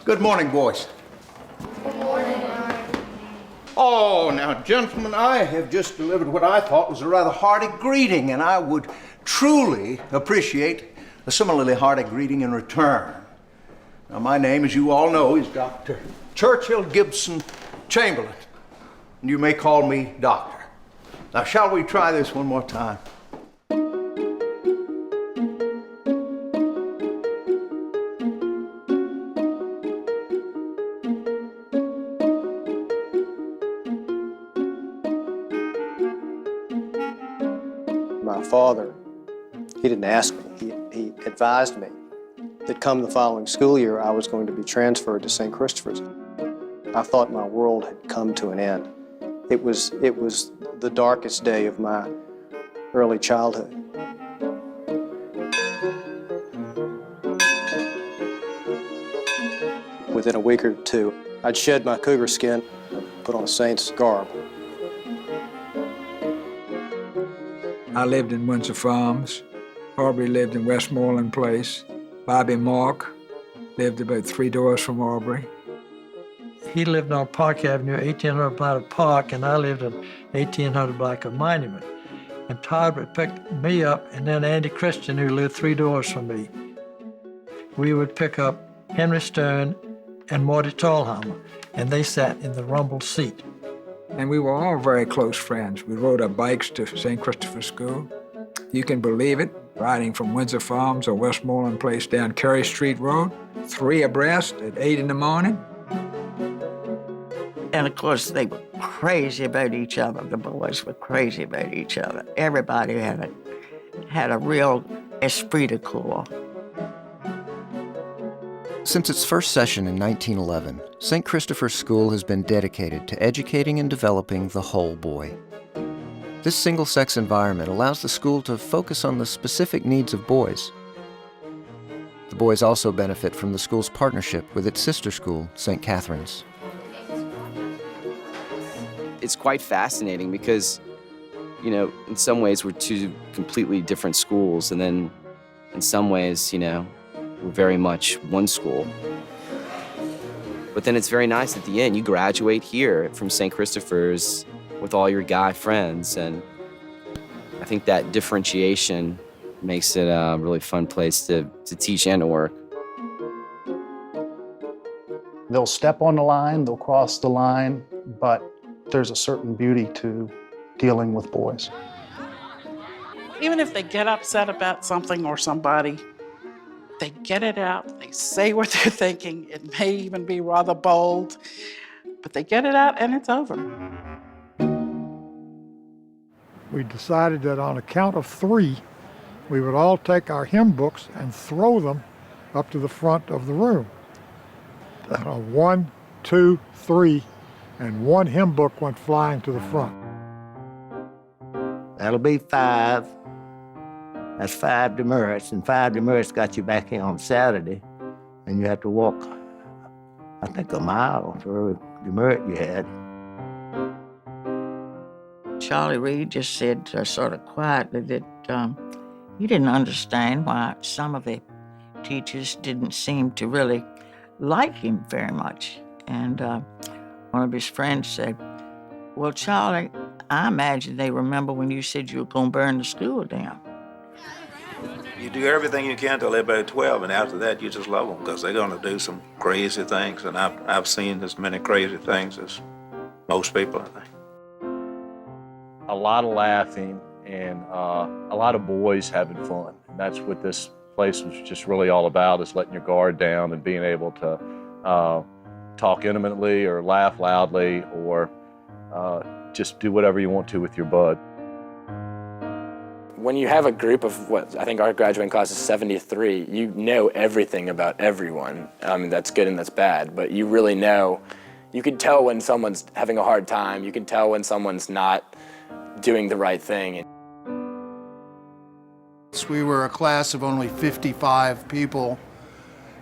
Good morning, boys. Good morning. Oh, now, gentlemen, I have just delivered what I thought was a rather hearty greeting, and I would truly appreciate a similarly hearty greeting in return. Now, my name, as you all know, is Dr. Churchill Gibson Chamberlain, and you may call me Doctor. Now, shall we try this one more time? My father, he didn't ask me, he advised me that come the following school year I was going to be transferred to St. Christopher's. I thought my world had come to an end. It was the darkest day of my early childhood. Within a week or two, I'd shed my cougar skin, put on a saint's garb. I lived in Windsor Farms. Aubrey lived in Westmoreland Place. Bobby Mark lived about 3 doors from Aubrey. He lived on Park Avenue, 1800 Block Park, and I lived at 1800 Block of Monument. And Todd would pick me up, and then Andy Christian, who lived 3 doors from me. We would pick up Henry Stern and Marty Tallhammer, and they sat in the rumble seat. And we were all very close friends. We rode our bikes to St. Christopher's School. You can believe it, riding from Windsor Farms or Westmoreland Place down Carey Street Road, 3 abreast at 8 in the morning. And of course, they were crazy about each other. The boys were crazy about each other. Everybody had a real esprit de corps. Since its first session in 1911, St. Christopher's School has been dedicated to educating and developing the whole boy. This single-sex environment allows the school to focus on the specific needs of boys. The boys also benefit from the school's partnership with its sister school, St. Catherine's. It's quite fascinating because, you know, in some ways we're 2 completely different schools, and then in some ways, you know, we're very much one school. But then it's very nice at the end. You graduate here from St. Christopher's with all your guy friends, and I think that differentiation makes it a really fun place to teach and to work. They'll step on the line, they'll cross the line, but there's a certain beauty to dealing with boys. Even if they get upset about something or somebody, they get it out, they say what they're thinking. It may even be rather bold, but they get it out and it's over. We decided that on a count of 3, we would all take our hymn books and throw them up to the front of the room. 1, 2, 3, and 1 hymn book went flying to the front. That'll be 5. That's 5 demerits, and 5 demerits got you back here on Saturday, and you have to walk, I think, a mile for every demerit you had. Charlie Reed just said sort of quietly that he didn't understand why some of the teachers didn't seem to really like him very much. And one of his friends said, "Well, Charlie, I imagine they remember when you said you were going to burn the school down." You do everything you can till they're about 12, and after that, you just love them because they're going to do some crazy things, and I've seen as many crazy things as most people, I think. A lot of laughing and a lot of boys having fun. And that's what this place was just really all about, is letting your guard down and being able to talk intimately or laugh loudly or just do whatever you want to with your bud. When you have a group of what I think our graduating class is 73, you know everything about everyone. I mean, that's good and that's bad, but you really know, you can tell when someone's having a hard time, you can tell when someone's not doing the right thing. We were a class of only 55 people,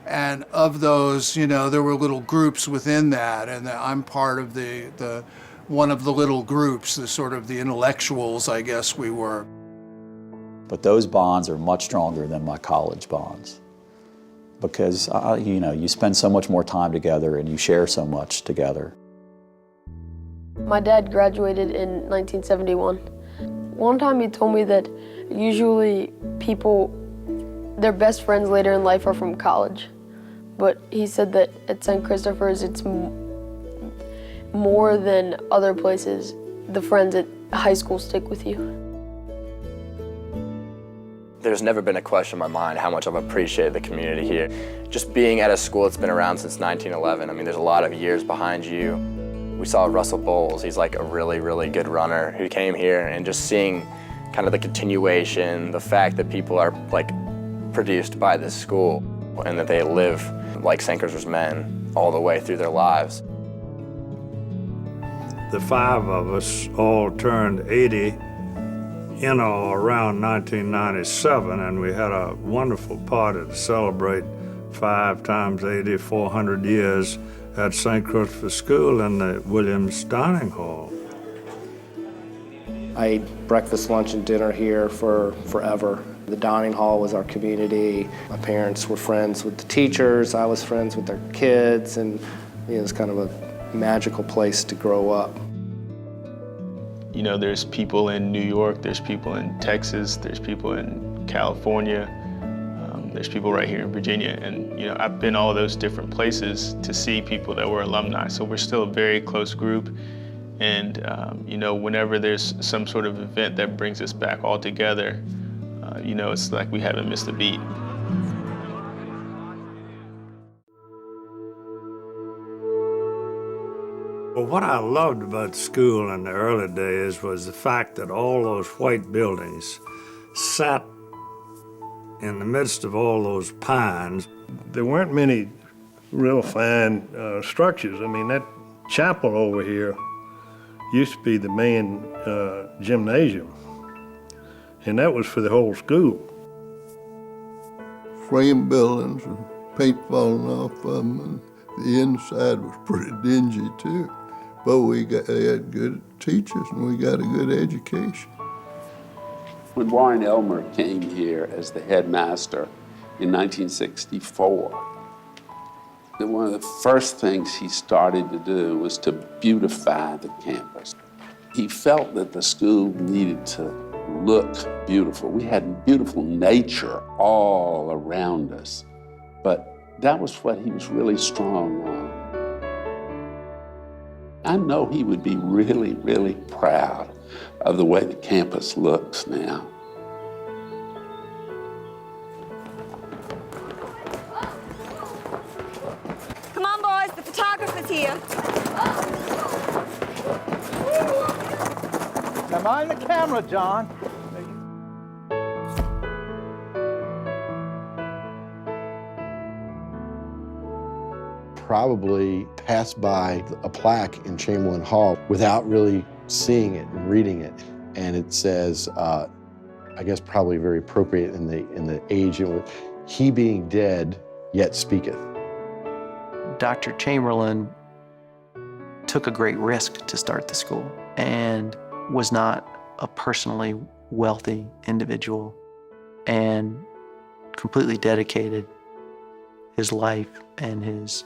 and of those, you know, there were little groups within that, and I'm part of the one of the little groups, the sort of the intellectuals, I guess we were. But those bonds are much stronger than my college bonds. because, you know, you spend so much more time together and you share so much together. My dad graduated in 1971. One time he told me that usually people, their best friends later in life are from college. But he said that at St. Christopher's it's more than other places. The friends at high school stick with you. There's never been a question in my mind how much I've appreciated the community here. Just being at a school that's been around since 1911, I mean, there's a lot of years behind you. We saw Russell Bowles, he's like a really, really good runner who came here, and just seeing kind of the continuation, the fact that people are like produced by this school and that they live like St. Christopher's men all the way through their lives. The 5 of us all turned 80 in or around 1997, and we had a wonderful party to celebrate 5 times 80, 400 years at St. Christopher's School in the Williams Dining Hall. I ate breakfast, lunch, and dinner here for forever. The dining hall was our community. My parents were friends with the teachers. I was friends with their kids, and you know, it was kind of a magical place to grow up. You know, there's people in New York, there's people in Texas, there's people in California, there's people right here in Virginia, and you know, I've been all those different places to see people that were alumni, so we're still a very close group. And you know, whenever there's some sort of event that brings us back all together, you know, it's like we haven't missed a beat. Well, what I loved about school in the early days was the fact that all those white buildings sat in the midst of all those pines. There weren't many real fine structures. I mean, that chapel over here used to be the main gymnasium, and that was for the whole school. Frame buildings and paint falling off of them, and the inside was pretty dingy too. But they had good teachers and we got a good education. When Warren Elmer came here as the headmaster in 1964, one of the first things he started to do was to beautify the campus. He felt that the school needed to look beautiful. We had beautiful nature all around us, but that was what he was really strong on. I know he would be really, really proud of the way the campus looks now. Come on, boys, the photographer's here. Now mind the camera, John. Probably passed by a plaque in Chamberlain Hall without really seeing it and reading it. And it says, I guess probably very appropriate in the age, he being dead, yet speaketh. Dr. Chamberlain took a great risk to start the school and was not a personally wealthy individual and completely dedicated his life and his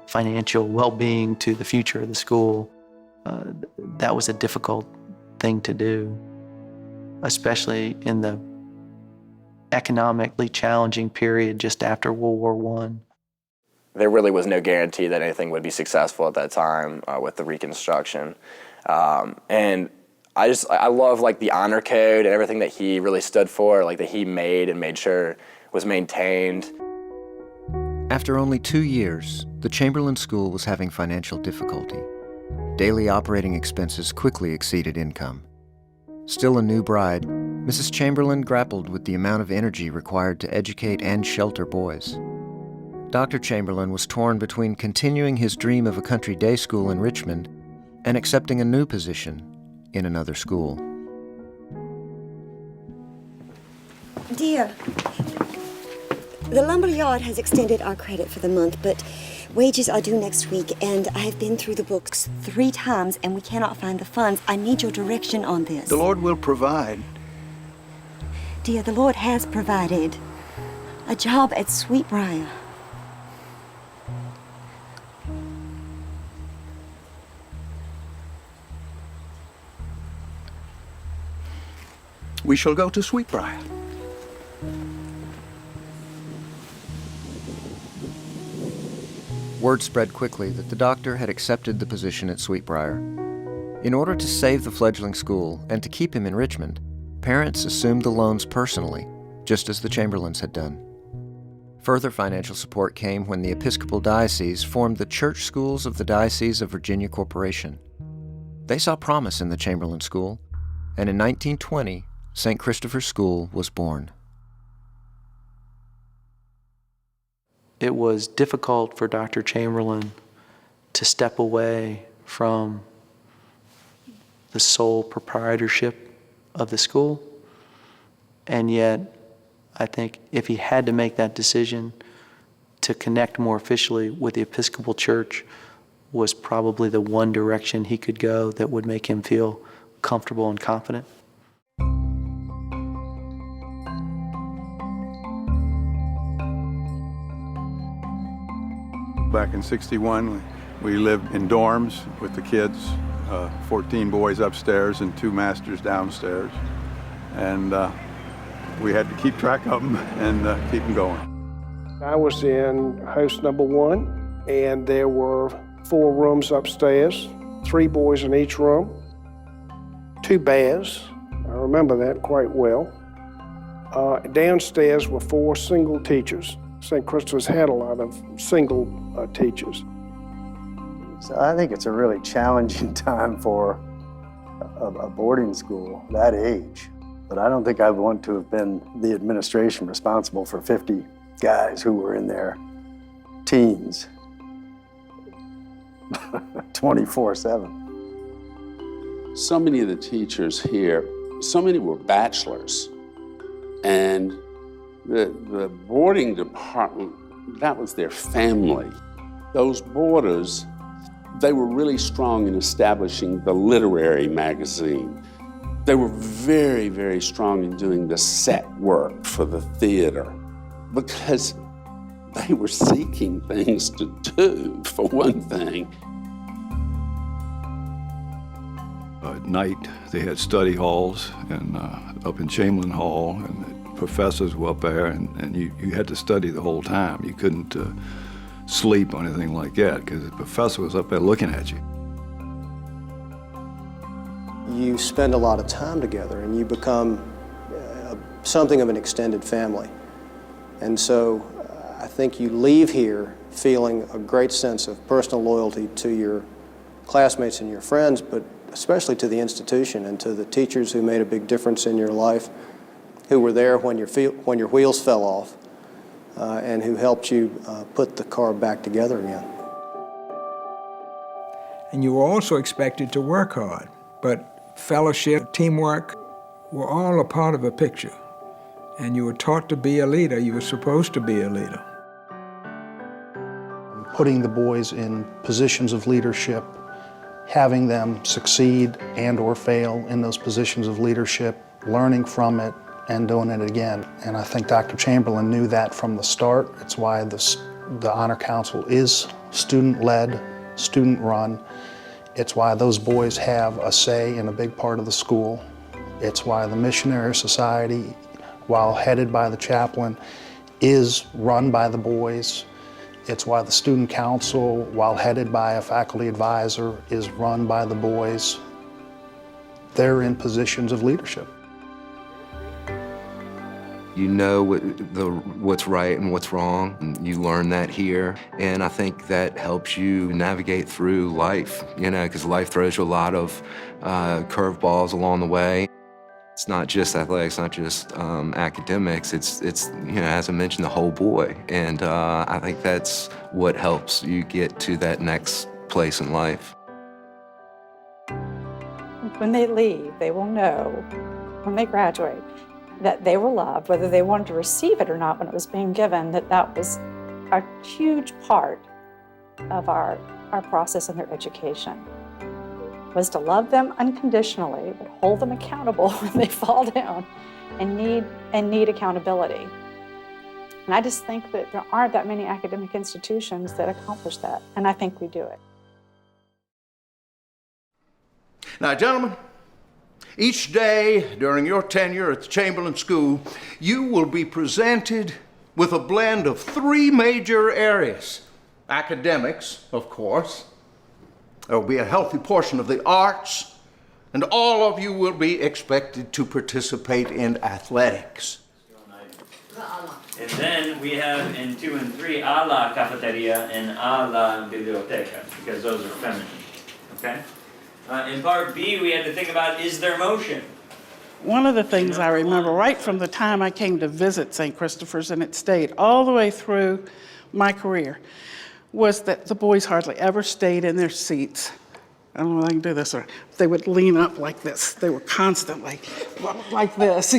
financial well-being to the future of the school. That was a difficult thing to do, especially in the economically challenging period just after World War I. There really was no guarantee that anything would be successful at that time with the Reconstruction. And I love like the honor code and everything that he really stood for, like that he made and made sure was maintained. After only 2 years, the Chamberlain School was having financial difficulty. Daily operating expenses quickly exceeded income. Still a new bride, Mrs. Chamberlain grappled with the amount of energy required to educate and shelter boys. Dr. Chamberlain was torn between continuing his dream of a country day school in Richmond and accepting a new position in another school. Dear, the lumber yard has extended our credit for the month, but wages are due next week, and I've been through the books 3 times, and we cannot find the funds. I need your direction on this. The Lord will provide. Dear, the Lord has provided. A job at Sweetbriar. we shall go to Sweetbriar. Word spread quickly that the doctor had accepted the position at Sweetbriar. In order to save the fledgling school and to keep him in Richmond, parents assumed the loans personally, just as the Chamberlains had done. Further financial support came when the Episcopal Diocese formed the Church Schools of the Diocese of Virginia Corporation. They saw promise in the Chamberlain School, and in 1920, St. Christopher's School was born. It was difficult for Dr. Chamberlain to step away from the sole proprietorship of the school, and yet I think if he had to make that decision to connect more officially with the Episcopal Church was probably the one direction he could go that would make him feel comfortable and confident. Back in '61, we lived in dorms with the kids, 14 boys upstairs and 2 masters downstairs. And we had to keep track of them and keep them going. I was in house number 1, and there were 4 rooms upstairs, 3 boys in each room, 2 baths. I remember that quite well. Downstairs were 4 single teachers. St. Christopher's had a lot of single teachers. So I think it's a really challenging time for a boarding school that age. But I don't think I want to have been the administration responsible for 50 guys who were in their teens 24/7. So many of the teachers here, so many were bachelors. And the boarding department, that was their family. Those boarders, they were really strong in establishing the literary magazine. They were very, very strong in doing the set work for the theater because they were seeking things to do, for one thing. At night, they had study halls and up in Chamberlain Hall, and the professors were up there, and you had to study the whole time. You couldn't sleep or anything like that because the professor was up there looking at you. You spend a lot of time together and you become something of an extended family. And so I think you leave here feeling a great sense of personal loyalty to your classmates and your friends, but especially to the institution and to the teachers who made a big difference in your life, who were there when your wheels fell off, and who helped you put the car back together again. And you were also expected to work hard, but fellowship, teamwork were all a part of a picture. And you were taught to be a leader. You were supposed to be a leader. Putting the boys in positions of leadership, having them succeed and or fail in those positions of leadership, learning from it and doing it again. And I think Dr. Chamberlain knew that from the start. It's why the Honor Council is student-led, student-run. It's why those boys have a say in a big part of the school. It's why the Missionary Society, while headed by the chaplain, is run by the boys. It's why the Student Council, while headed by a faculty advisor, is run by the boys. They're in positions of leadership. You know what's right and what's wrong, and you learn that here. And I think that helps you navigate through life, because life throws you a lot of curveballs along the way. It's not just athletics, not just academics, it's as I mentioned, the whole boy. And I think that's what helps you get to that next place in life. When they leave, they will know, when they graduate, that they were loved, whether they wanted to receive it or not when it was being given, that was a huge part of our process in their education, was to love them unconditionally, but hold them accountable when they fall down and need accountability. And I just think that there aren't that many academic institutions that accomplish that, and I think we do it. Now, gentlemen, Each day during your tenure at the Chamberlain School, you will be presented with a blend of 3 major areas. Academics, of course. There will be a healthy portion of the arts, and all of you will be expected to participate in athletics. And then we have in 2 and 3, a la cafeteria and a la biblioteca, because those are feminine, okay? In part B, we had to think about, is there motion? One of the things I remember right from the time I came to visit St. Christopher's, and it stayed all the way through my career, was that the boys hardly ever stayed in their seats. I don't know if I can do this, or they would lean up like this. They were constantly like this.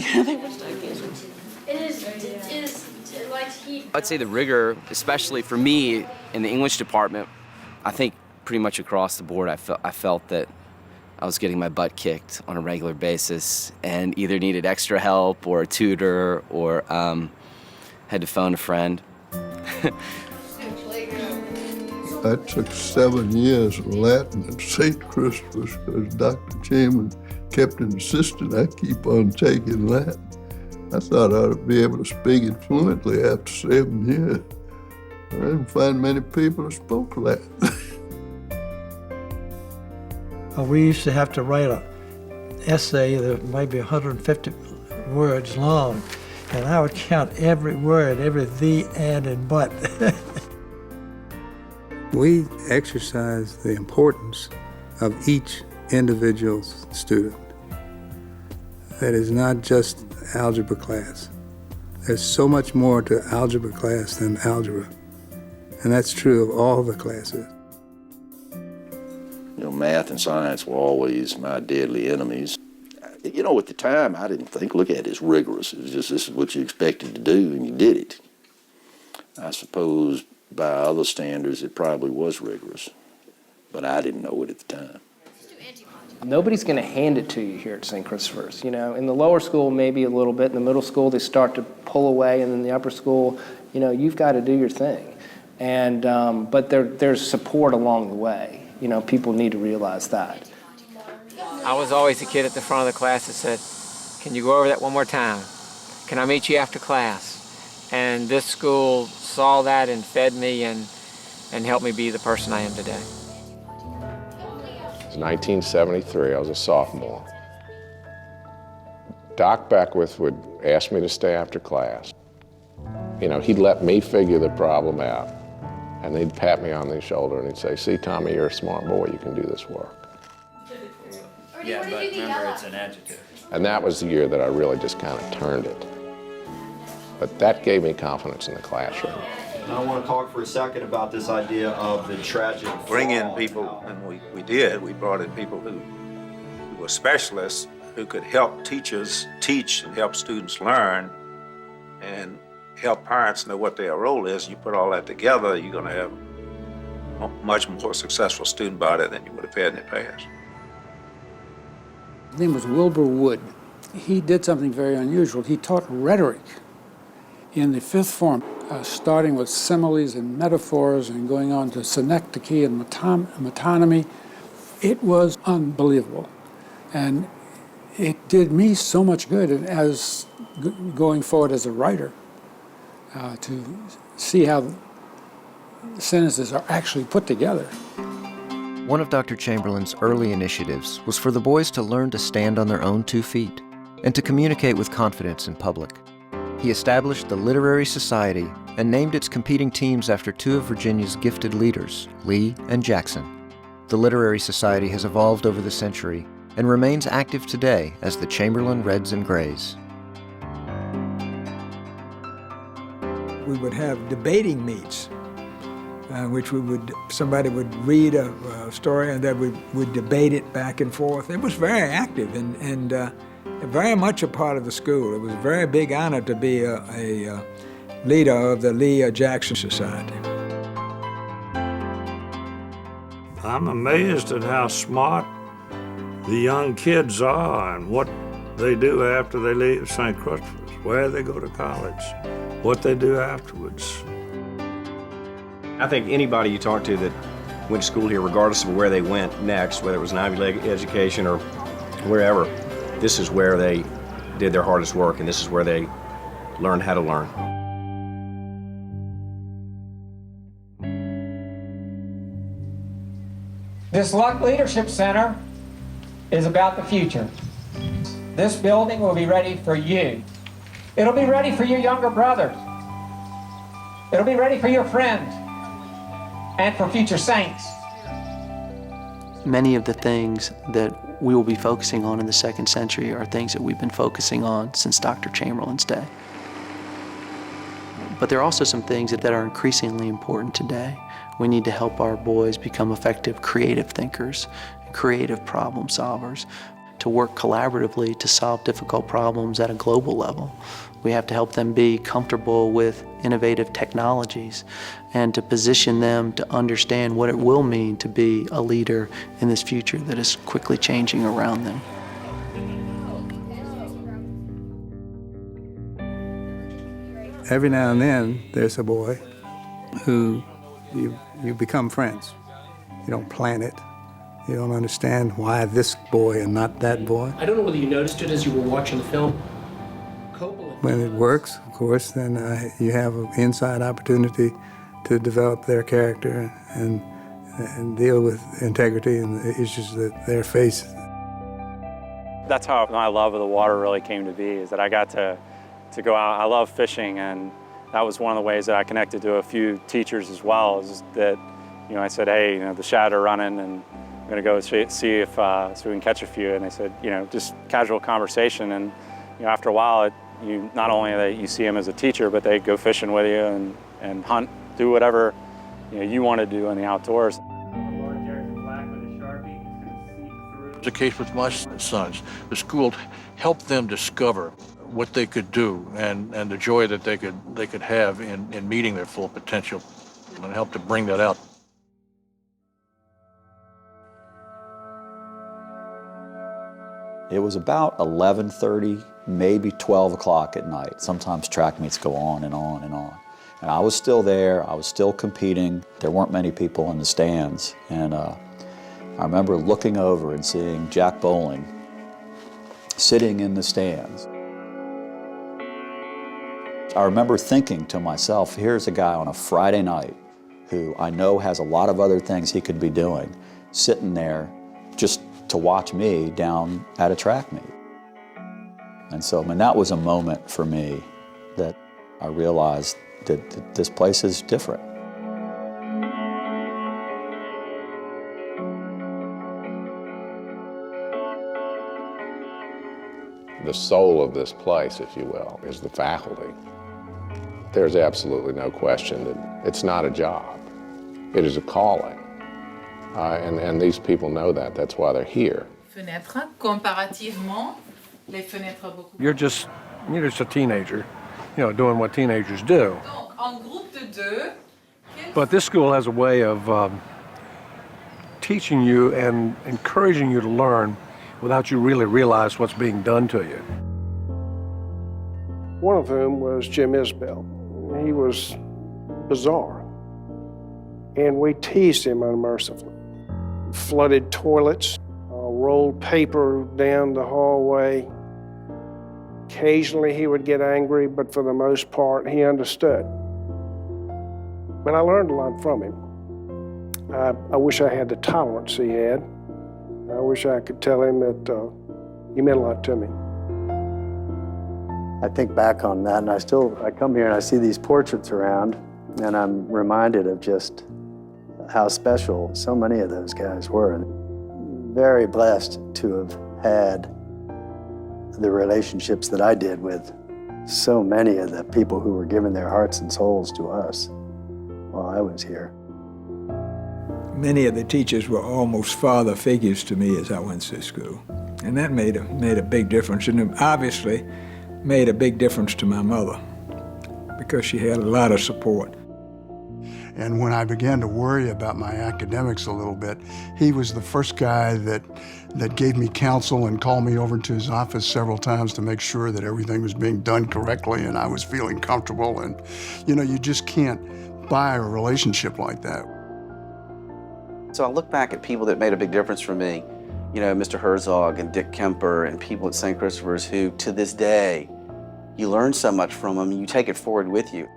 I'd say the rigor, especially for me in the English department, I think pretty much across the board, I felt that I was getting my butt kicked on a regular basis and either needed extra help or a tutor or had to phone a friend. I took 7 years of Latin at St. Christopher's because Dr. Chamberlain kept insisting I keep on taking Latin. I thought I ought to be able to speak it fluently after 7 years. I didn't find many people who spoke Latin. We used to have to write an essay that might be 150 words long, and I would count every word, every the, and but. We exercise the importance of each individual student. That is not just algebra class. There's so much more to algebra class than algebra, and that's true of all the classes. You know, math and science were always my deadly enemies. You know, at the time, I didn't look at it as rigorous. It was just, this is what you expected to do, and you did it. I suppose by other standards, it probably was rigorous, but I didn't know it at the time. Nobody's going to hand it to you here at St. Christopher's. You know, in the lower school, maybe a little bit. In the middle school, they start to pull away, and in the upper school, you know, you've got to do your thing. And but there's support along the way. You know, people need to realize that. I was always the kid at the front of the class that said, "Can you go over that one more time? Can I meet you after class?" And this school saw that and fed me and helped me be the person I am today. It was 1973, I was a sophomore. Doc Beckwith would ask me to stay after class. You know, he'd let me figure the problem out. And he'd pat me on the shoulder and he'd say, "See, Tommy, you're a smart boy, you can do this work." Yeah, but remember, it's an adjective. And that was the year that I really just kind of turned it. But that gave me confidence in the classroom. I want to talk for a second about this idea of the tragic. Bring in people, and we did. We brought in people who were specialists who could help teachers teach and help students learn and help parents know what their role is. You put all that together, you're going to have a much more successful student body than you would have had in the past. His name was Wilbur Wood. He did something very unusual. He taught rhetoric in the 5th form, starting with similes and metaphors and going on to synecdoche and metonymy. It was unbelievable. And it did me so much good as going forward as a writer. To see how sentences are actually put together. One of Dr. Chamberlain's early initiatives was for the boys to learn to stand on their own 2 feet and to communicate with confidence in public. He established the Literary Society and named its competing teams after 2 of Virginia's gifted leaders, Lee and Jackson. The Literary Society has evolved over the century and remains active today as the Chamberlain Reds and Grays. We would have debating meets, which somebody would read a story and then we would debate it back and forth. It was very active and very much a part of the school. It was a very big honor to be a leader of the Lee Jackson Society. I'm amazed at how smart the young kids are and what they do after they leave St. Christopher's, where they go to college, what they do afterwards. I think anybody you talk to that went to school here, regardless of where they went next, whether it was an Ivy League education or wherever, this is where they did their hardest work, and this is where they learned how to learn. This Luck Leadership Center is about the future. This building will be ready for you. It'll be ready for your younger brothers. It'll be ready for your friends and for future saints. Many of the things that we will be focusing on in the second century are things that we've been focusing on since Dr. Chamberlain's day. But there are also some things that are increasingly important today. We need to help our boys become effective creative thinkers, creative problem solvers, to work collaboratively to solve difficult problems at a global level. We have to help them be comfortable with innovative technologies and to position them to understand what it will mean to be a leader in this future that is quickly changing around them. Every now and then, there's a boy who you become friends. You don't plan it. You don't understand why this boy and not that boy. I don't know whether you noticed it as you were watching the film. When it works, of course, then you have an inside opportunity to develop their character and deal with integrity and the issues that they're facing. That's how my love of the water really came to be, is that I got to go out. I love fishing, and that was one of the ways that I connected to a few teachers as well, is that, you know, I said, hey, you know, the shad are running, and I'm gonna go see if so we can catch a few. And they said, you know, just casual conversation. And you know, after a while, you not only that you see them as a teacher, but they go fishing with you and hunt, do whatever you want to do in the outdoors. The case with my sons, the school helped them discover what they could do and the joy that they could have in meeting their full potential, and helped to bring that out. It was about 11:30, maybe 12 o'clock at night. Sometimes track meets go on and on and on. And I was still there, I was still competing. There weren't many people in the stands. And I remember looking over and seeing Jack Bowling sitting in the stands. I remember thinking to myself, here's a guy on a Friday night who I know has a lot of other things he could be doing, sitting there just to watch me down at a track meet. And so, I mean, that was a moment for me that I realized that this place is different. The soul of this place, if you will, is the faculty. There's absolutely no question that it's not a job. It is a calling. And these people know that. That's why they're here. Fenêtres, comparativement, les fenêtres beaucoup. You're just a teenager, doing what teenagers do. Donc, en groupe de deux. But this school has a way of teaching you and encouraging you to learn without you really realize what's being done to you. One of whom was Jim Isbell. He was bizarre, and we teased him unmercifully. Flooded toilets, rolled paper down the hallway. Occasionally he would get angry, but for the most part he understood. But I learned a lot from him. I wish I had the tolerance he had. I wish I could tell him that he meant a lot to me. I think back on that, and I come here and I see these portraits around, and I'm reminded of just how special so many of those guys were. Very blessed to have had the relationships that I did with so many of the people who were giving their hearts and souls to us while I was here. Many of the teachers were almost father figures to me as I went to school. And that made a big difference. And it obviously made a big difference to my mother because she had a lot of support. And when I began to worry about my academics a little bit, he was the first guy that gave me counsel and called me over to his office several times to make sure that everything was being done correctly and I was feeling comfortable. And, you just can't buy a relationship like that. So I look back at people that made a big difference for me, You know, Mr. Herzog and Dick Kemper and people at St. Christopher's who, to this day, you learn so much from them, you take it forward with you.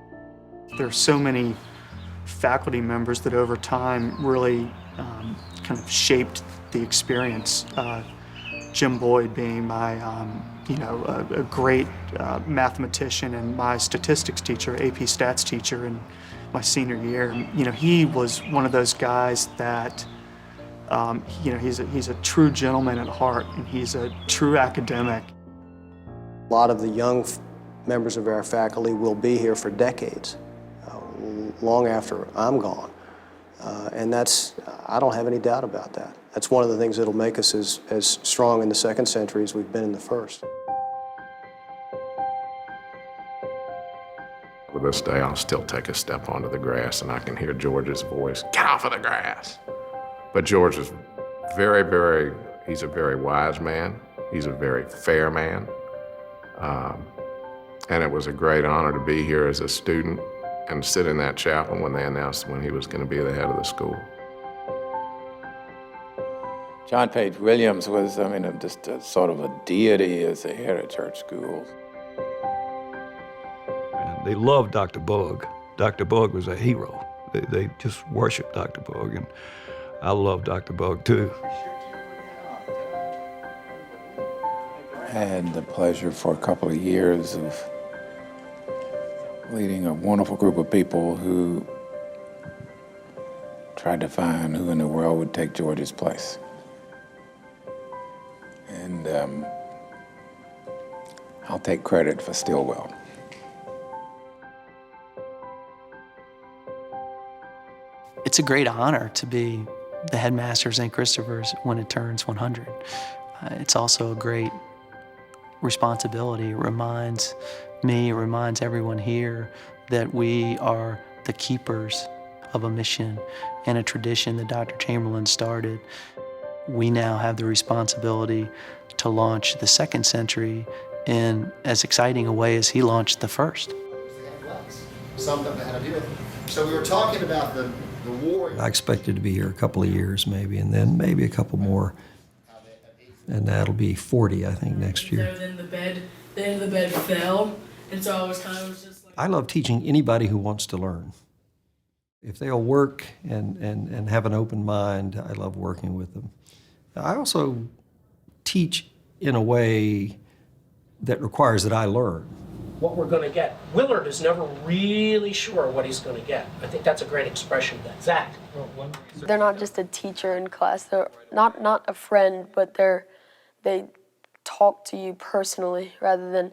There are so many faculty members that over time really kind of shaped the experience. Jim Boyd being my, a great mathematician and my statistics teacher, AP Stats teacher in my senior year. You know, he was one of those guys that, he's a true gentleman at heart, and he's a true academic. A lot of the young members of our faculty will be here for decades, long after I'm gone. And I don't have any doubt about that. That's one of the things that'll make us as strong in the second century as we've been in the first. To this day, I'll still take a step onto the grass and I can hear George's voice, "Get off of the grass!" But George is he's a very wise man. He's a very fair man. And it was a great honor to be here as a student and sit in that chapel when they announced when he was going to be the head of the school. John Page Williams was, just a sort of a deity as the head of church schools. And they loved Dr. Bug. Dr. Bug was a hero. They just worshiped Dr. Bug, and I love Dr. Bug too. I had the pleasure for a couple of years of leading a wonderful group of people who tried to find who in the world would take George's place. And I'll take credit for Stilwell. It's a great honor to be the headmaster of St. Christopher's when it turns 100. It's also a great responsibility. It reminds me, it reminds everyone here that we are the keepers of a mission and a tradition that Dr. Chamberlain started. We now have the responsibility to launch the second century in as exciting a way as he launched the first. Some of them had to do it. So we were talking about the war. I expected to be here a couple of years maybe, and then maybe a couple more. And that'll be 40, I think, next year. Then the bed fell, and so I was kind of just like... I love teaching anybody who wants to learn. If they'll work and have an open mind, I love working with them. I also teach in a way that requires that I learn. What we're going to get. Willard is never really sure what he's going to get. I think that's a great expression of that. Zach? They're not just a teacher in class. They're not a friend, but they talk to you personally rather than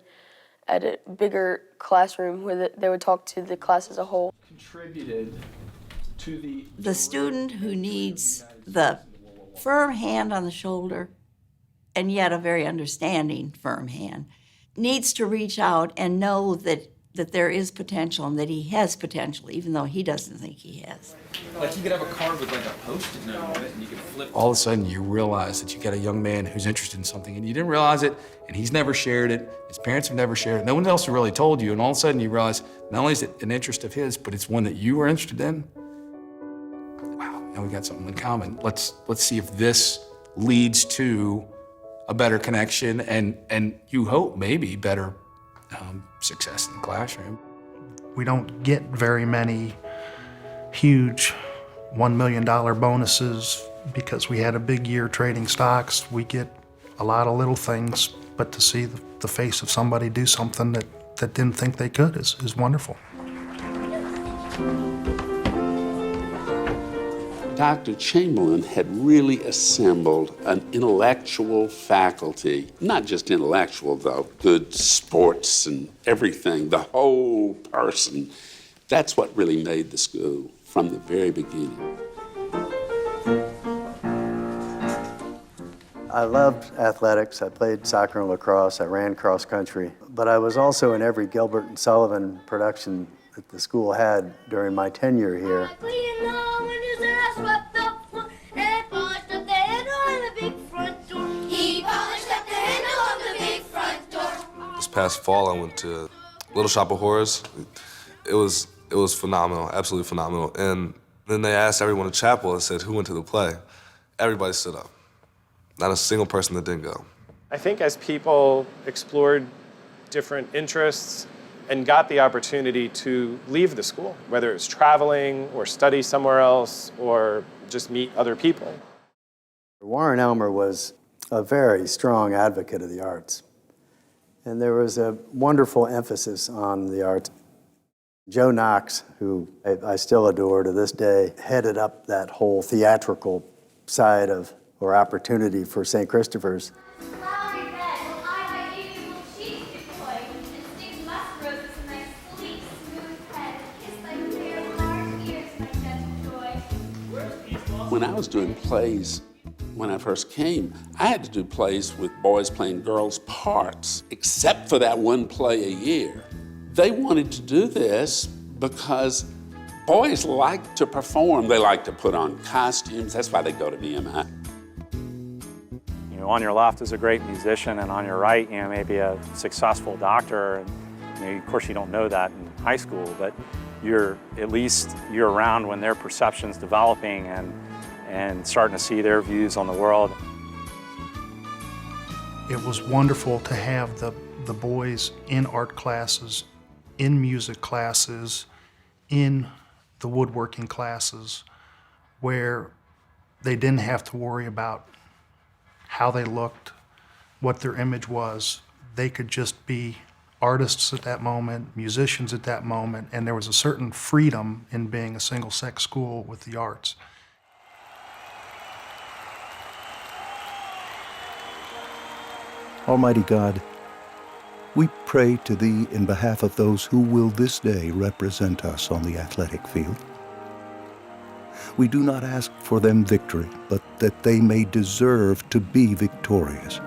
at a bigger classroom where they would talk to the class as a whole. Contributed to the student who needs the firm hand on the shoulder, and yet a very understanding firm hand, needs to reach out and know that there is potential and that he has potential, even though he doesn't think he has. Like you could have a card with like a Post-it note on it, and you could flip. All of a sudden, you realize that you got a young man who's interested in something, and you didn't realize it, and he's never shared it. His parents have never shared it. No one else has really told you, and all of a sudden, you realize not only is it an interest of his, but it's one that you are interested in. Wow, now we got something in common. Let's see if this leads to a better connection, and you hope maybe better success in the classroom. We don't get very many huge $1 million bonuses because we had a big year trading stocks. We get a lot of little things, but to see the face of somebody do something that didn't think they could is wonderful. Dr. Chamberlain had really assembled an intellectual faculty, not just intellectual though, good sports and everything, the whole person. That's what really made the school from the very beginning. I loved athletics. I played soccer and lacrosse. I ran cross country. But I was also in every Gilbert and Sullivan production that the school had during my tenure here. This past fall, I went to Little Shop of Horrors. It was phenomenal, absolutely phenomenal. And then they asked everyone in chapel and said, who went to the play? Everybody stood up. Not a single person that didn't go. I think as people explored different interests and got the opportunity to leave the school, whether it was traveling or study somewhere else or just meet other people. Warren Elmer was a very strong advocate of the arts. And there was a wonderful emphasis on the arts. Joe Knox, who I still adore to this day, headed up that whole theatrical side of, or opportunity for St. Christopher's. When I was doing plays, when I first came, I had to do plays with boys playing girls' parts, except for that one play a year. They wanted to do this because boys like to perform. They like to put on costumes. That's why they go to VMI. You know, on your left is a great musician, and on your right, you know, maybe a successful doctor. And you know, of course, you don't know that in high school, but at least you're around when their perception's developing and starting to see their views on the world. It was wonderful to have the boys in art classes, in music classes, in the woodworking classes, where they didn't have to worry about how they looked, what their image was. They could just be artists at that moment, musicians at that moment, and there was a certain freedom in being a single-sex school with the arts. Almighty God, we pray to Thee in behalf of those who will this day represent us on the athletic field. We do not ask for them victory, but that they may deserve to be victorious.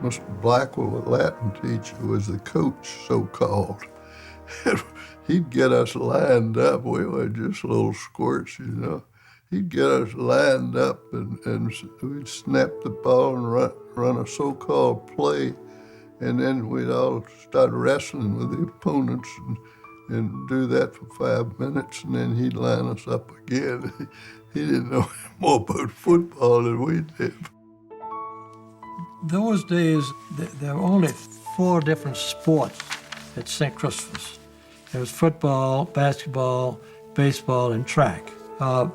Mr. Blackwell, the Latin teacher, was the coach, so-called. He'd get us lined up. We were just little squirts, you know. He'd get us lined up, and we'd snap the ball and run a so-called play, and then we'd all start wrestling with the opponents and do that for 5 minutes, and then he'd line us up again. He didn't know more about football than we did. Those days, there were only 4 different sports at St. Christopher's. There was football, basketball, baseball, and track. The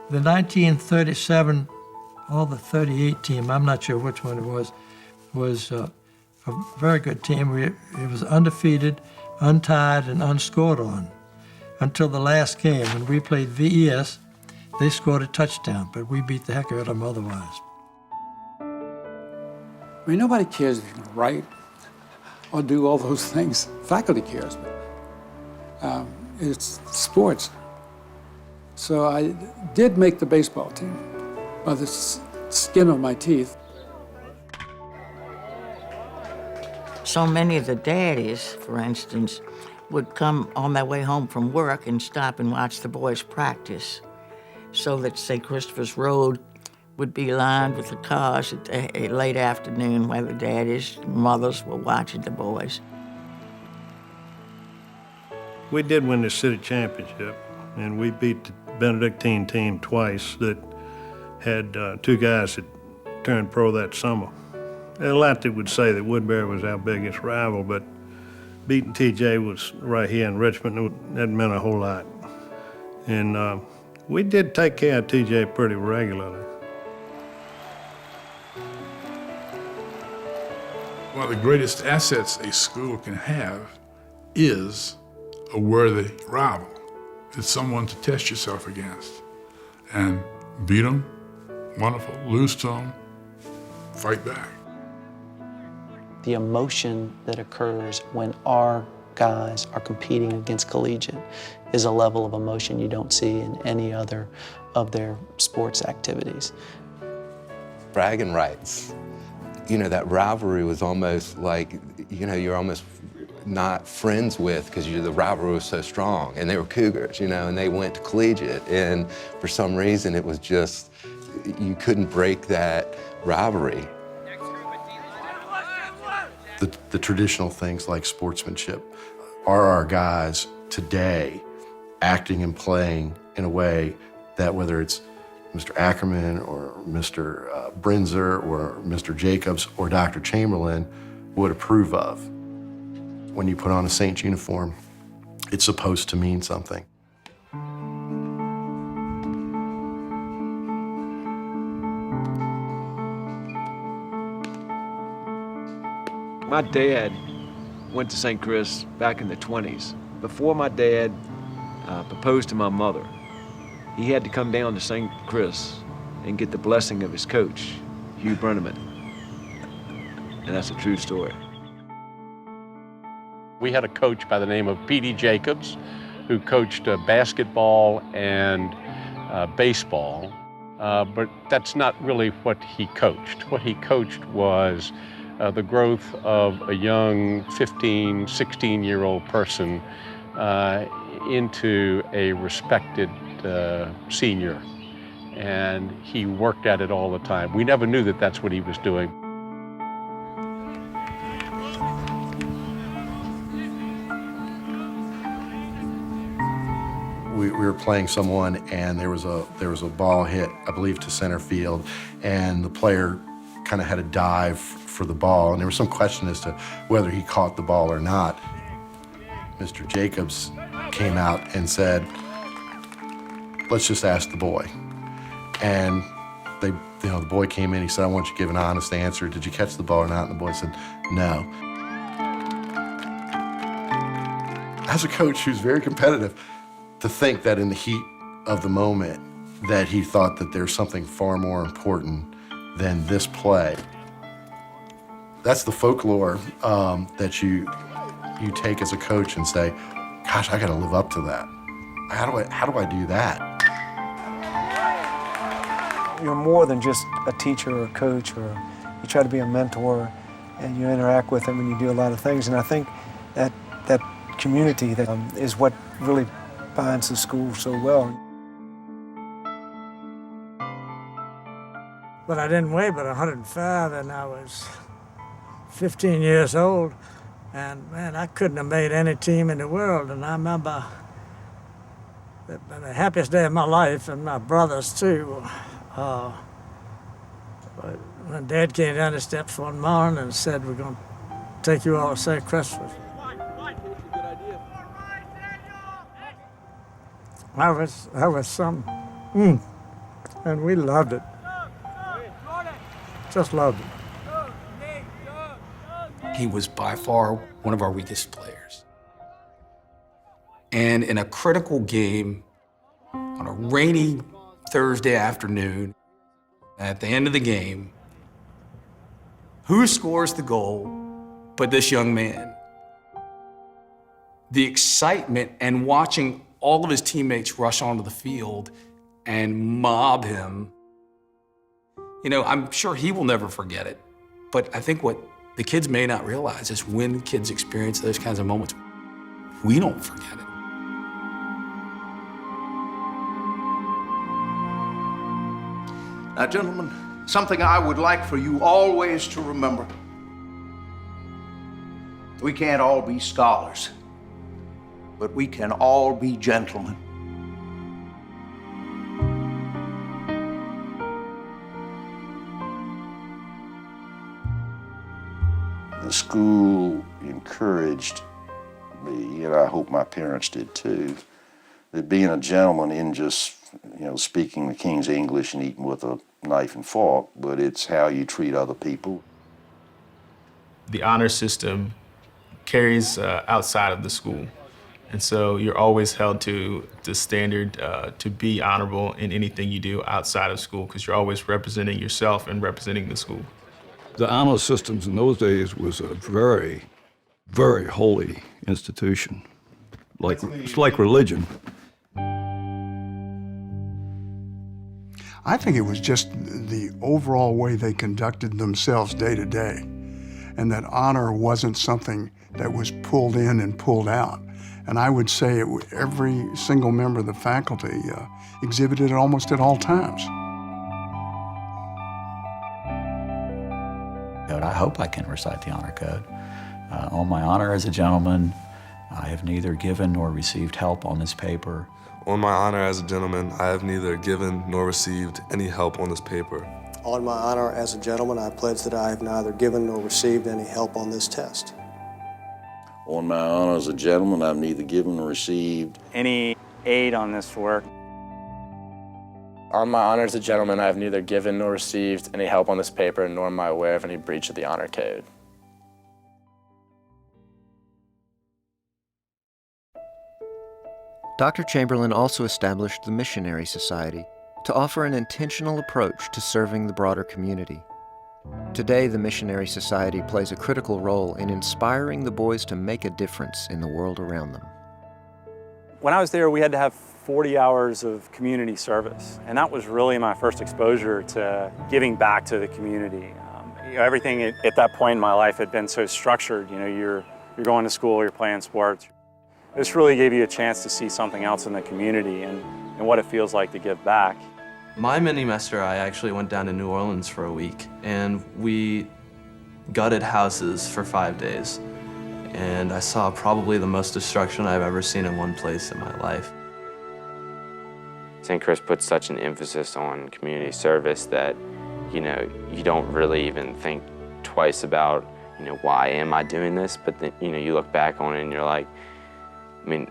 1937 or the 38 team, I'm not sure which one it was a very good team. It was undefeated, untied, and unscored on until the last game. When we played VES, they scored a touchdown, but we beat the heck out of them otherwise. I mean, nobody cares if you're going to write or do all those things. Faculty cares, but it's sports. So I did make the baseball team by the skin of my teeth. So many of the daddies, for instance, would come on their way home from work and stop and watch the boys practice, so that St. Christopher's Road would be lined with the cars at the late afternoon where the daddies and mothers were watching the boys. We did win the city championship, and we beat the Benedictine team twice that had 2 guys that turned pro that summer. And a lot that would say that Woodbury was our biggest rival, but beating TJ was right here in Richmond. That meant a whole lot. And we did take care of TJ pretty regularly. One of the greatest assets a school can have is a worthy rival. It's someone to test yourself against. And beat them, wonderful. Lose to them, fight back. The emotion that occurs when our guys are competing against collegiate is a level of emotion you don't see in any other of their sports activities. Bragging rights. You know, that rivalry was almost like, you know, you're almost not friends with because the rivalry was so strong, and they were Cougars, you know, and they went to collegiate, and for some reason it was just, you couldn't break that rivalry. The traditional things like sportsmanship, are our guys today acting and playing in a way that whether it's Mr. Ackerman or Mr. Brinzer or Mr. Jacobs or Dr. Chamberlain would approve of. When you put on a Saints uniform, it's supposed to mean something. My dad went to St. Chris back in the 20s. Before my dad proposed to my mother, he had to come down to St. Chris and get the blessing of his coach, Hugh Brenneman. And that's a true story. We had a coach by the name of P.D. Jacobs who coached basketball and baseball, but that's not really what he coached. What he coached was the growth of a young 15, 16-year-old person into a respected senior. And he worked at it all the time. We never knew that that's what he was doing. We were playing someone, and there was a ball hit, I believe, to center field, and the player kind of had a dive for the ball, and there was some question as to whether he caught the ball or not. Mr. Jacobs came out and said, "Let's just ask the boy." And the boy came in. He said, "I want you to give an honest answer. Did you catch the ball or not?" And the boy said, "No." As a coach who's very competitive, to think that in the heat of the moment that he thought that there's something far more important than this play. That's the folklore that you take as a coach and say, "Gosh, I got to live up to that. How do I do that?" You're more than just a teacher or a coach, or you try to be a mentor, and you interact with them and you do a lot of things. And I think that community that is what really binds the school so well. But I didn't weigh but 105, and I was 15 years old, and man, I couldn't have made any team in the world. And I remember the happiest day of my life, and my brothers too, when Dad came down the steps one morning and said, "We're going to take you all to St. Christopher." That was something, and we loved it. Just loved it. He was by far one of our weakest players. And in a critical game, on a rainy Thursday afternoon, at the end of the game, who scores the goal but this young man? The excitement and watching all of his teammates rush onto the field and mob him. You know, I'm sure he will never forget it, but I think what the kids may not realize is when kids experience those kinds of moments, we don't forget it. Now, gentlemen, something I would like for you always to remember. We can't all be scholars, but we can all be gentlemen. The school encouraged me, and I hope my parents did too, that being a gentleman isn't just, speaking the King's English and eating with a knife and fork, but it's how you treat other people. The honor system carries outside of the school. And so you're always held to the standard to be honorable in anything you do outside of school, because you're always representing yourself and representing the school. The honor systems in those days was a very, very holy institution. It's like religion. I think it was just the overall way they conducted themselves day to day, and that honor wasn't something that was pulled in and pulled out. And I would say every single member of the faculty exhibited it almost at all times. I hope I can recite the honor code. On my honor as a gentleman, I have neither given nor received help on this paper. On my honor as a gentleman, I have neither given nor received any help on this paper. On my honor as a gentleman, I pledge that I have neither given nor received any help on this test. On my honor as a gentleman, I've neither given nor received any aid on this work. On my honor as a gentleman, I have neither given nor received any help on this paper, nor am I aware of any breach of the honor code. Dr. Chamberlain also established the Missionary Society to offer an intentional approach to serving the broader community. Today, the Missionary Society plays a critical role in inspiring the boys to make a difference in the world around them. When I was there, we had to have 40 hours of community service, and that was really my first exposure to giving back to the community. Everything at that point in my life had been so structured. You're going to school, you're playing sports. This really gave you a chance to see something else in the community and what it feels like to give back. My mini-mester, I actually went down to New Orleans for a week, and we gutted houses for 5 days. And I saw probably the most destruction I've ever seen in one place in my life. St. Chris puts such an emphasis on community service that, you don't really even think twice about, why am I doing this? But then, you look back on it and you're like,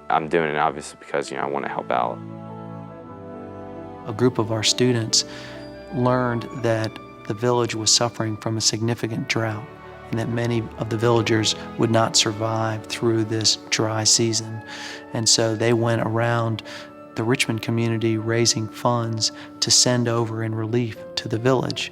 I'm doing it obviously because, I want to help out. A group of our students learned that the village was suffering from a significant drought and that many of the villagers would not survive through this dry season. And so they went around the Richmond community raising funds to send over in relief to the village.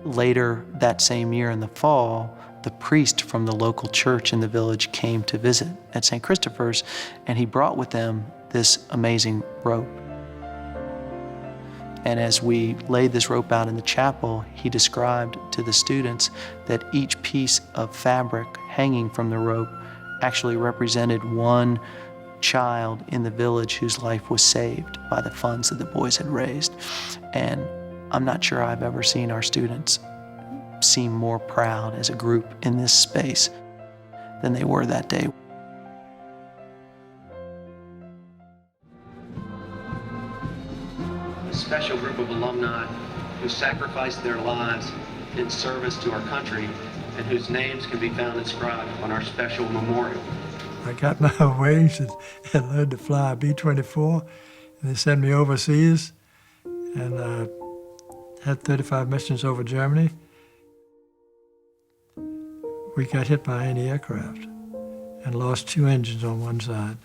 Later that same year in the fall, the priest from the local church in the village came to visit at St. Christopher's, and he brought with him this amazing rope. And as we laid this rope out in the chapel, he described to the students that each piece of fabric hanging from the rope actually represented one child in the village whose life was saved by the funds that the boys had raised. And I'm not sure I've ever seen our students seem more proud as a group in this space than they were that day. A special group of alumni who sacrificed their lives in service to our country and whose names can be found inscribed on our special memorial. I got my wings and learned to fly a B-24, and they sent me overseas, and I had 35 missions over Germany. We got hit by anti-aircraft and lost 2 engines on one side.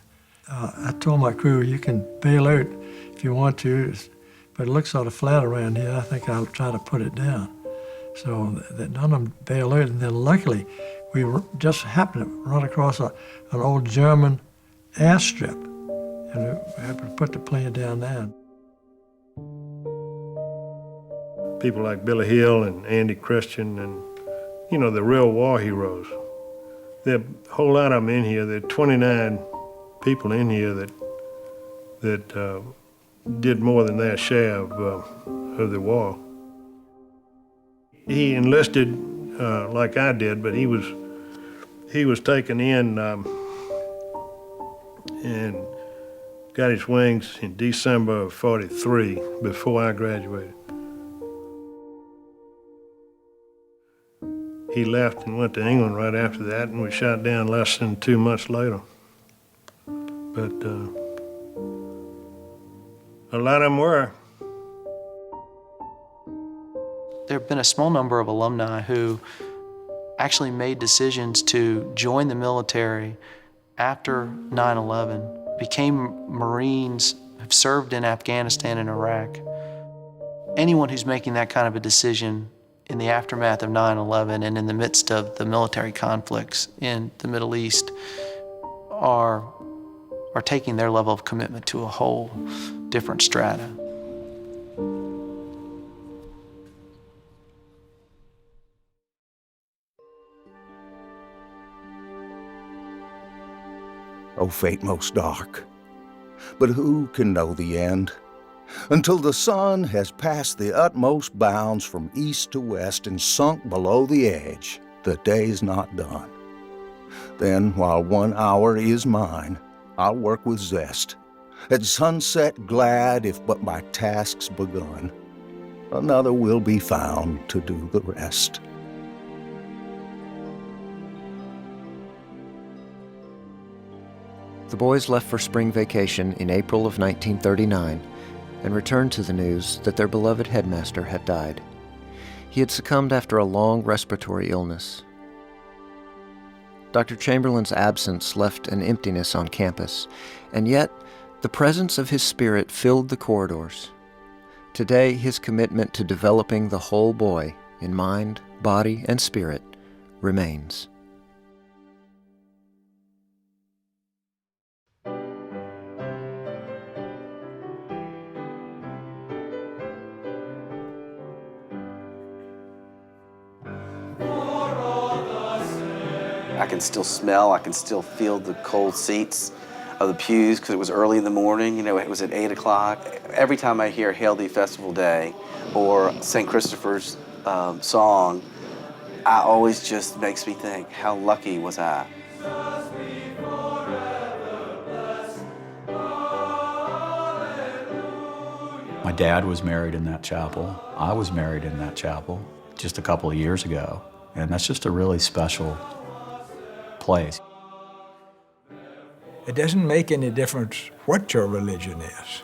I told my crew, you can bail out if you want to, but it looks sort of flat around here. I think I'll try to put it down. So that none of them bailed out, and then luckily, we just happened to run across an old German airstrip, and we happened to put the plane down there. People like Billy Hill and Andy Christian and, the real war heroes. There are a whole lot of them in here. There are 29 people in here that did more than their share of the war. He enlisted like I did, but he was taken in and got his wings in December of '43, before I graduated. He left and went to England right after that, and was shot down less than 2 months later. But a lot of them were. There have been a small number of alumni who actually made decisions to join the military after 9/11, became Marines, have served in Afghanistan and Iraq. Anyone who's making that kind of a decision in the aftermath of 9/11 and in the midst of the military conflicts in the Middle East are taking their level of commitment to a whole different strata. O fate most dark. But who can know the end? Until the sun has passed the utmost bounds from east to west and sunk below the edge, the day's not done. Then, while 1 hour is mine, I'll work with zest. At sunset glad, if but my task's begun, another will be found to do the rest. The boys left for spring vacation in April of 1939 and returned to the news that their beloved headmaster had died. He had succumbed after a long respiratory illness. Dr. Chamberlain's absence left an emptiness on campus, and yet the presence of his spirit filled the corridors. Today, his commitment to developing the whole boy in mind, body, and spirit remains. I can still smell, I can still feel the cold seats of the pews because it was early in the morning, you know, it was at 8 o'clock. Every time I hear Hail Thee Festival Day or St. Christopher's song, I always just makes me think, how lucky was I? My dad was married in that chapel. I was married in that chapel just a couple of years ago. And that's just a really special place. It doesn't make any difference what your religion is.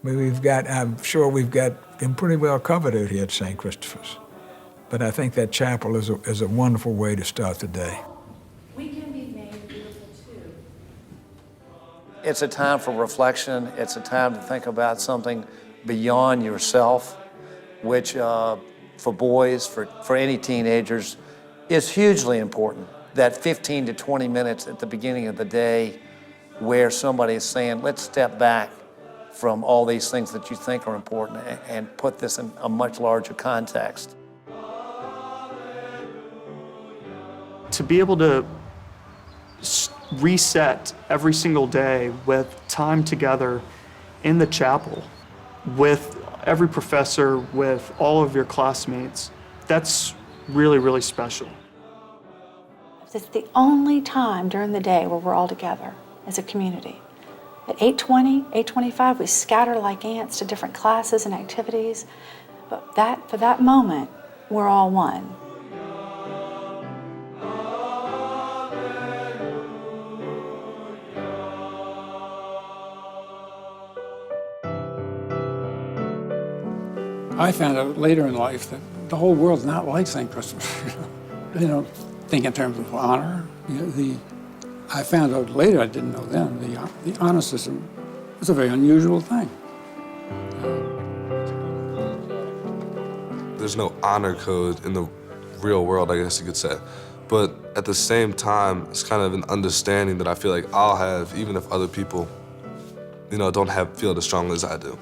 I mean, I'm sure we've got them pretty well covered out here at St. Christopher's. But I think that chapel is a wonderful way to start the day. We can be made beautiful too. It's a time for reflection. It's a time to think about something beyond yourself, which for boys, for any teenagers, is hugely important. That 15 to 20 minutes at the beginning of the day where somebody is saying, let's step back from all these things that you think are important and put this in a much larger context. To be able to reset every single day with time together in the chapel, with every professor, with all of your classmates, that's really, really special. It's the only time during the day where we're all together as a community. At 8:20, 8:25, we scatter like ants to different classes and activities, but for that moment, we're all one. I found out later in life that the whole world's not like St. Christopher. They don't think in terms of honor. I found out later, I didn't know then, the honor system is a very unusual thing. There's no honor code in the real world, I guess you could say. But at the same time, it's kind of an understanding that I feel like I'll have, even if other people, don't feel it as strongly as I do.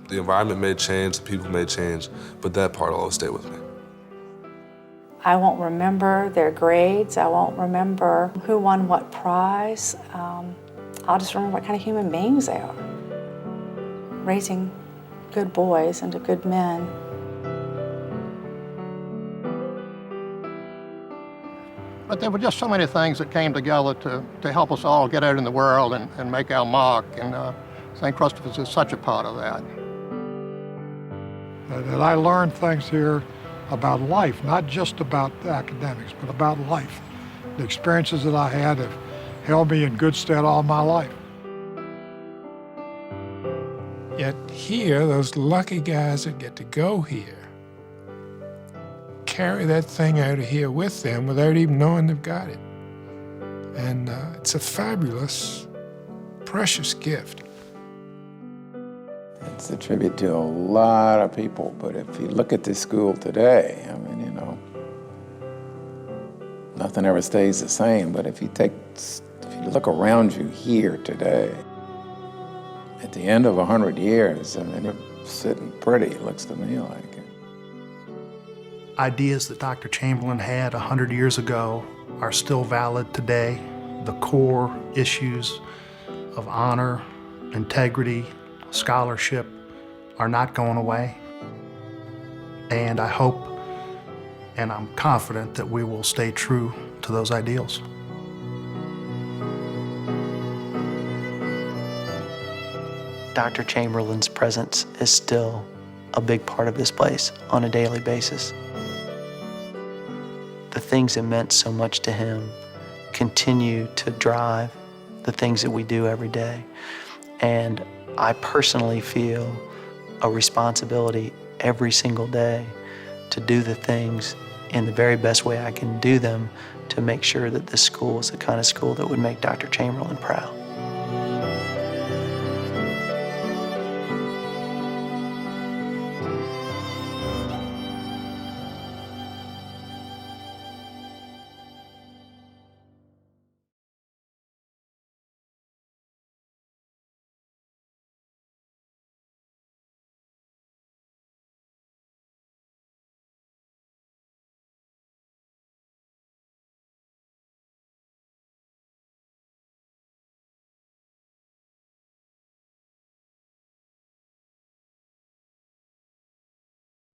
The environment may change, the people may change, but that part will always stay with me. I won't remember their grades. I won't remember who won what prize. I'll just remember what kind of human beings they are. Raising good boys into good men. But there were just so many things that came together to help us all get out in the world and make our mark, and St. Christopher's is such a part of that. That I learned things here about life, not just about the academics, but about life. The experiences that I had have held me in good stead all my life. Yet here, those lucky guys that get to go here carry that thing out of here with them without even knowing they've got it. And it's a fabulous, precious gift. It's a tribute to a lot of people, but if you look at this school today, I mean, nothing ever stays the same, but if you look around you here today, at the end of 100 years, I mean, it's sitting pretty, it looks to me like it. Ideas that Dr. Chamberlain had 100 years ago are still valid today. the core issues of honor, integrity, scholarship are not going away. And I hope and I'm confident that we will stay true to those ideals. Dr. Chamberlain's presence is still a big part of this place on a daily basis. The things that meant so much to him continue to drive the things that we do every day. And I personally feel a responsibility every single day to do the things in the very best way I can do them to make sure that this school is the kind of school that would make Dr. Chamberlain proud.